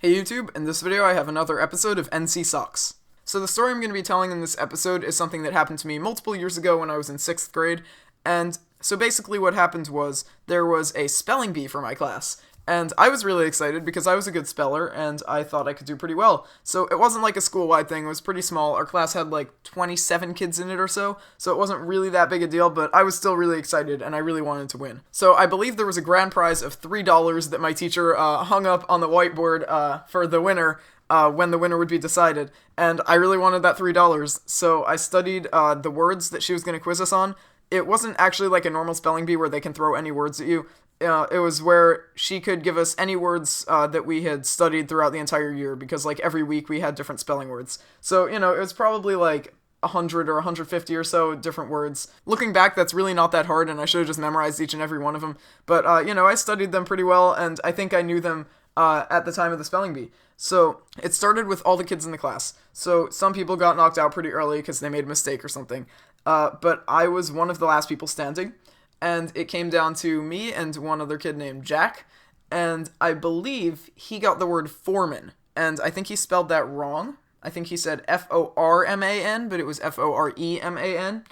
Hey YouTube, in this video I have another episode of NC Sucks. So the story I'm going to be telling in this episode is something that happened to me multiple years ago when I was in 6th grade, and so basically what happened was there was a spelling bee for my class, and I was really excited because I was a good speller and I thought I could do pretty well. So it wasn't like a school-wide thing, it was pretty small. Our class had like 27 kids in it or so it wasn't really that big a deal, but I was still really excited and I really wanted to win. So I believe there was a grand prize of $3 that my teacher hung up on the whiteboard for the winner when the winner would be decided, and I really wanted that $3, so I studied the words that she was going to quiz us on. It wasn't actually like a normal spelling bee where they can throw any words at you. It was where she could give us any words that we had studied throughout the entire year, because like every week we had different spelling words. So, it was probably like 100 or 150 or so different words. Looking back, that's really not that hard, and I should have just memorized each and every one of them. But, I studied them pretty well, and I think I knew them at the time of the spelling bee. So it started with all the kids in the class. So some people got knocked out pretty early because they made a mistake or something. But I was one of the last people standing. And it came down to me and one other kid named Jack, and I believe he got the word foreman, and I think he spelled that wrong. I think he said F-O-R-M-A-N, but it was F-O-R-E-M-A-N,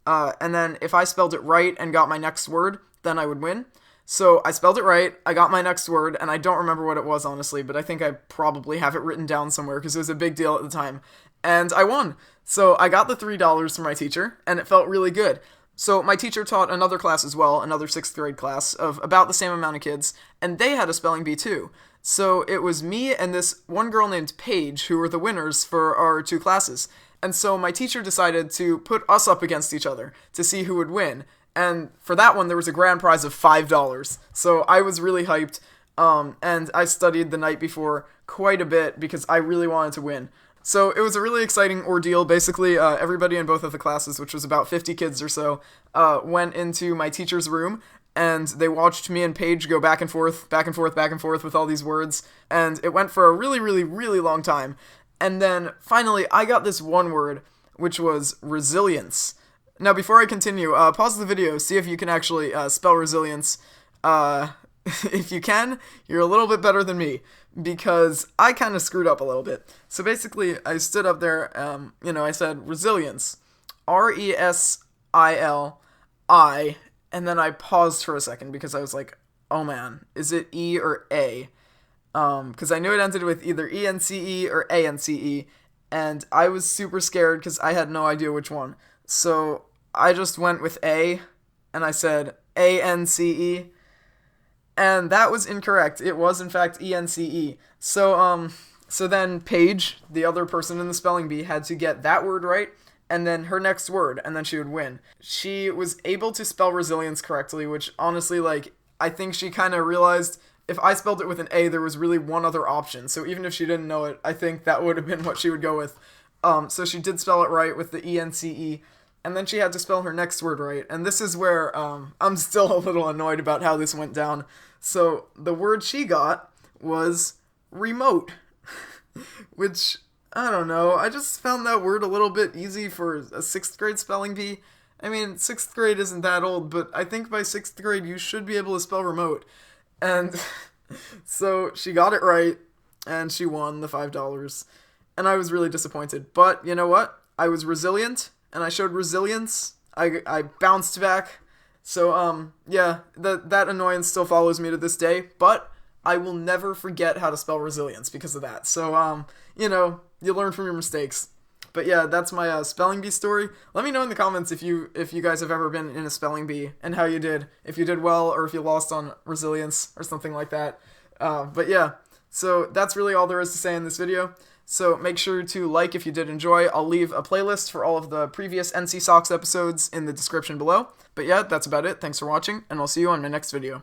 and then if I spelled it right and got my next word, then I would win. So I spelled it right, I got my next word, and I don't remember what it was, honestly, but I think I probably have it written down somewhere, because it was a big deal at the time, and I won. So I got the $3 from my teacher, and it felt really good. So my teacher taught another class as well, another 6th grade class of about the same amount of kids, and they had a spelling bee too. So it was me and this one girl named Paige who were the winners for our two classes. And so my teacher decided to put us up against each other to see who would win. And for that one, there was a grand prize of $5. So I was really hyped, and I studied the night before quite a bit because I really wanted to win. So it was a really exciting ordeal. Basically, everybody in both of the classes, which was about 50 kids or so, went into my teacher's room, and they watched me and Paige go back and forth, back and forth, back and forth with all these words, and it went for a really, really, really long time. And then, finally, I got this one word, which was resilience. Now, before I continue, pause the video, see if you can actually spell resilience. If you can, you're a little bit better than me, because I kind of screwed up a little bit. So basically, I stood up there, I said resilience, R-E-S-I-L-I, and then I paused for a second because I was like, oh man, is it E or A? Because I knew it ended with either E-N-C-E or A-N-C-E, and I was super scared because I had no idea which one. So I just went with A, and I said A-N-C-E, and that was incorrect. It was, in fact, E-N-C-E. So then Paige, the other person in the spelling bee, had to get that word right, and then her next word, and then she would win. She was able to spell resilience correctly, which, honestly, I think she kind of realized if I spelled it with an A, there was really one other option. So even if she didn't know it, I think that would have been what she would go with. So she did spell it right with the E-N-C-E, and then she had to spell her next word right. And this is where I'm still a little annoyed about how this went down. So the word she got was remote, which, I don't know, I just found that word a little bit easy for a 6th grade spelling bee. I mean, 6th grade isn't that old, but I think by 6th grade you should be able to spell remote. And so she got it right, and she won the $5, and I was really disappointed. But you know what? I was resilient, and I showed resilience. I bounced back. So, that annoyance still follows me to this day, but I will never forget how to spell resilience because of that. So, you learn from your mistakes. But yeah, that's my spelling bee story. Let me know in the comments if you guys have ever been in a spelling bee and how you did. If you did well, or if you lost on resilience or something like that. But yeah, so that's really all there is to say in this video. So make sure to like if you did enjoy. I'll leave a playlist for all of the previous NC Socks episodes in the description below. But yeah, that's about it. Thanks for watching, and I'll see you on my next video.